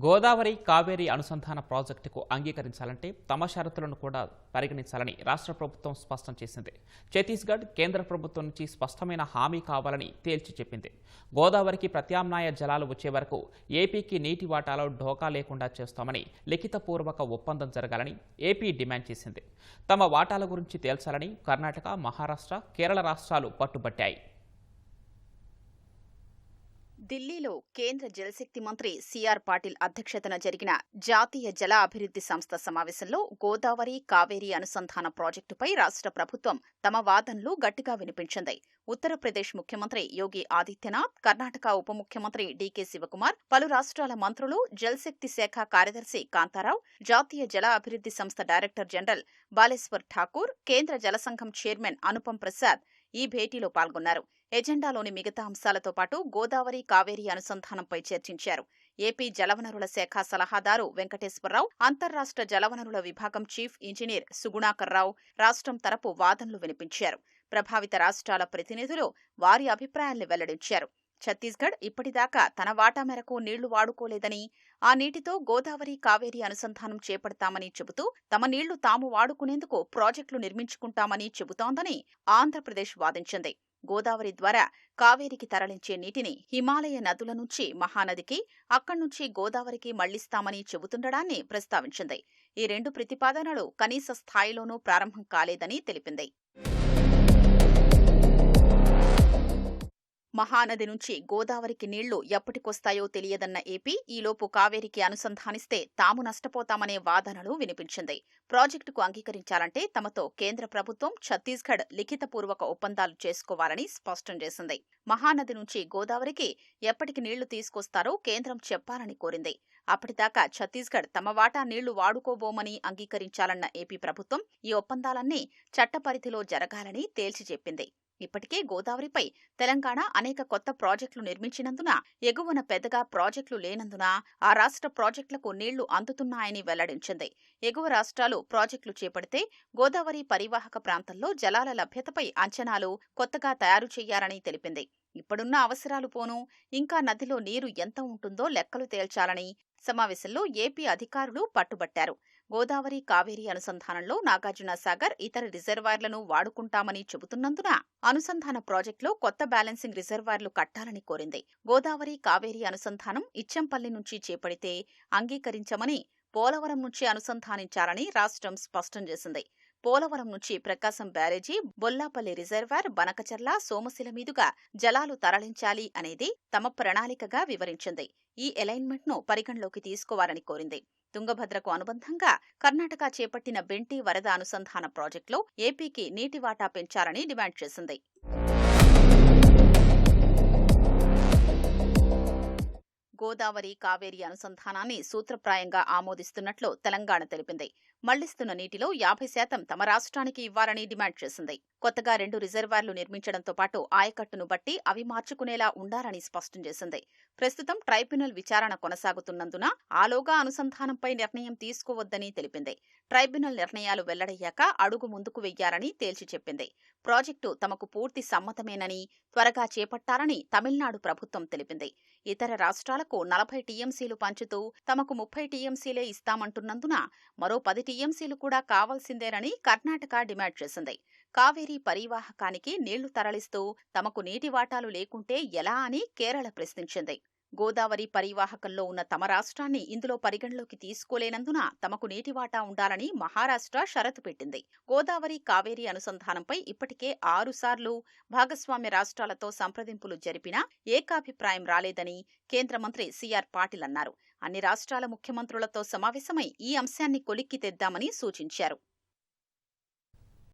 గోదావరి కావేరీ అనుసంధాన ప్రాజెక్టుకు అంగీకరించాలంటే తమ షరతులను కూడా పరిగణించాలని రాష్ట్ర ప్రభుత్వం స్పష్టం చేసింది. ఛత్తీస్గఢ్ కేంద్ర ప్రభుత్వం నుంచి స్పష్టమైన హామీ కావాలని తేల్చి చెప్పింది. గోదావరికి ప్రత్యామ్నాయ జలాలు వచ్చే వరకు ఏపీకి నీటి వాటాలో ఢోకా లేకుండా చేస్తామని లిఖితపూర్వక ఒప్పందం జరగాలని ఏపీ డిమాండ్ చేసింది. తమ వాటాల గురించి తేల్చాలని కర్ణాటక, మహారాష్ట్ర, కేరళ రాష్ట్రాలు పట్టుబట్టాయి. ఢిల్లీలో కేంద్ర జలశక్తి మంత్రి సిఆర్ పాటిల్ అధ్యక్షతన జరిగిన జాతీయ జల అభివృద్ధి సంస్థ సమావేశంలో గోదావరి కావేరీ అనుసంధాన ప్రాజెక్టుపై రాష్ట్ర ప్రభుత్వం తమ వాదనలు గట్టిగా వినిపించింది. ఉత్తరప్రదేశ్ ముఖ్యమంత్రి యోగి ఆదిత్యనాథ్, కర్ణాటక ఉప ముఖ్యమంత్రి డీకే శివకుమార్, పలు రాష్ట్రాల మంత్రులు, జలశక్తి శాఖ కార్యదర్శి కాంతారావు, జాతీయ జల అభివృద్ధి సంస్థ డైరెక్టర్ జనరల్ బాలేశ్వర్ ఠాకూర్, కేంద్ర జల సంఘం చైర్మన్ అనుపం ప్రసాద్ ఈ భేటీలో పాల్గొన్నారు. ఎజెండాలోని మిగతా అంశాలతో పాటు గోదావరి కావేరీ అనుసంధానంపై చర్చించారు. ఏపీ జలవనరుల శాఖ సలహాదారు వెంకటేశ్వరరావు, అంతర్రాష్ట్ర జలవనరుల విభాగం చీఫ్ ఇంజనీర్ సుగుణాకర్రావు రాష్ట్రం తరపు వాదనలు వినిపించారు. ప్రభావిత రాష్ట్రాల ప్రతినిధులు వారి అభిప్రాయాల్ని వెల్లడించారు. ఛత్తీస్గఢ్ ఇప్పటిదాకా తన వాటా మేరకు నీళ్లు వాడుకోలేదని, ఆ నీటితో గోదావరి కావేరీ అనుసంధానం చేపడతామని చెబుతూ తమ నీళ్లు తాము వాడుకునేందుకు ప్రాజెక్టులు నిర్మించుకుంటామని చెబుతోందని ఆంధ్రప్రదేశ్ వాదించింది. గోదావరి ద్వారా కావేరికి తరలించే నీటిని హిమాలయ నదుల నుంచి మహానదికి, అక్కడ్నుంచి గోదావరికి మళ్లిస్తామని చెబుతుండడాన్ని ప్రస్తావించింది. ఈ రెండు ప్రతిపాదనలు కనీస స్థాయిలోనూ ప్రారంభం కాలేదని తెలిపింది. మహానది నుంచి గోదావరికి నీళ్లు ఎప్పటికొస్తాయో తెలియదన్న ఏపీ ఈలోపు కావేరికి అనుసంధానిస్తే తాము నష్టపోతామనే వాదనలు వినిపించింది. ప్రాజెక్టుకు అంగీకరించాలంటే తమతో కేంద్ర ప్రభుత్వం, ఛత్తీస్గఢ్ లిఖితపూర్వక ఒప్పందాలు చేసుకోవాలని స్పష్టం చేసింది. మహానది నుంచి గోదావరికి ఎప్పటికి నీళ్లు తీసుకొస్తారో కేంద్రం చెప్పాలని కోరింది. అప్పటిదాకా ఛత్తీస్గఢ్ తమ వాటా నీళ్లు వాడుకోబోమని అంగీకరించాలన్న ఏపీ ప్రభుత్వం ఈ ఒప్పందాలన్నీ చట్టపరిధిలో జరగాలని తేల్చి చెప్పింది. ఇప్పటికే గోదావరిపై తెలంగాణ అనేక కొత్త ప్రాజెక్టులు నిర్మించినందున, ఎగువన పెద్దగా ప్రాజెక్టులు లేనందున ఆ రాష్ట్ర ప్రాజెక్టులకు నీళ్లు అందుతున్నాయని వెల్లడించింది. ఎగువ రాష్ట్రాలు ప్రాజెక్టులు చేపడితే గోదావరి పరివాహక ప్రాంతంలో జలాల లభ్యతపై అంచనాలు కొత్తగా తయారు చేయాలని తెలిపింది. ఇప్పుడున్న అవసరాలు పోను, ఇంకా నదిలో నీరు ఎంత ఉంటుందో లెక్కలు తేల్చాలని సమావేశంలో ఏపీ అధికారులు పట్టుబట్టారు. గోదావరి కావేరీ అనుసంధానంలో నాగార్జునసాగర్, ఇతర రిజర్వాయర్లను వాడుకుంటామని చెబుతున్నందున అనుసంధాన ప్రాజెక్టులో కొత్త బ్యాలెన్సింగ్ రిజర్వాయర్లు కట్టాలని కోరింది. గోదావరి కావేరీ అనుసంధానం ఇచ్చంపల్లి నుంచి చేపడితే అంగీకరించమని, పోలవరం నుంచి అనుసంధానించాలని రాష్ట్రం స్పష్టం చేసింది. పోలవరం నుంచి ప్రకాశం బ్యారేజీ, బొల్లాపల్లి రిజర్వాయర్, బనకచర్ల, సోమశిల మీదుగా జలాలు తరలించాలి అనేది తమ ప్రణాళికగా వివరించింది. ఈ అలైన్మెంట్ను పరిగణలోకి తీసుకోవాలని కోరింది. తుంగభద్రకు అనుబంధంగా కర్ణాటక చేపట్టిన బెంటి వరద అనుసంధాన ప్రాజెక్టులో ఏపీకి నీటి వాటా పెంచాలని డిమాండ్ చేసింది. గోదావరి కావేరీ అనుసంధానాన్ని సూత్రప్రాయంగా ఆమోదిస్తున్నట్లు తెలంగాణ తెలిపింది. మళ్లిస్తున్న నీటిలో 50% తమ రాష్ట్రానికి ఇవ్వాలని డిమాండ్ చేసింది. కొత్తగా 2 రిజర్వాయర్లు నిర్మించడంతో పాటు ఆయకట్టును బట్టి అవి మార్చుకునేలా ఉండాలని స్పష్టం చేసింది. ప్రస్తుతం ట్రైబ్యునల్ విచారణ కొనసాగుతున్నందున ఆలోగా అనుసంధానంపై నిర్ణయం తీసుకోవద్దని తెలిపింది. ట్రైబ్యునల్ నిర్ణయాలు వెల్లడయ్యాక అడుగు ముందుకు వెయ్యాలని తేల్చి చెప్పింది. ప్రాజెక్టు తమకు పూర్తి సమ్మతమేనని, త్వరగా చేపట్టాలని తమిళనాడు ప్రభుత్వం తెలిపింది. ఇతర రాష్ట్రాలకు 40 టీఎంసీలు పంచుతూ తమకు 30 టీఎంసీలే ఇస్తామంటున్నందున మరో 10 టీఎంసీలు కూడా కావాల్సిందేనని కర్ణాటక డిమాండ్ చేసింది. కావేరీ పరివాహకానికి నీళ్లు తరలిస్తూ తమకు నీటి వాటాలు లేకుంటే ఎలా అని కేరళ ప్రశ్నించింది. గోదావరి పరివాహకంలో ఉన్న తమ రాష్ట్రాన్ని ఇందులో పరిగణలోకి తీసుకోలేనందున తమకు నీటి వాటా ఉండాలని మహారాష్ట్ర షరతు పెట్టింది. గోదావరి కావేరీ అనుసంధానంపై ఇప్పటికే 6 సార్లు భాగస్వామ్య రాష్ట్రాలతో సంప్రదింపులు జరిపినా ఏకాభిప్రాయం రాలేదని కేంద్ర మంత్రి సిఆర్ పాటిల్ అన్నారు. అన్ని రాష్ట్రాల ముఖ్యమంత్రులతో సమావేశమై ఈ అంశాన్ని కొలిక్కి తెద్దామని సూచించారు.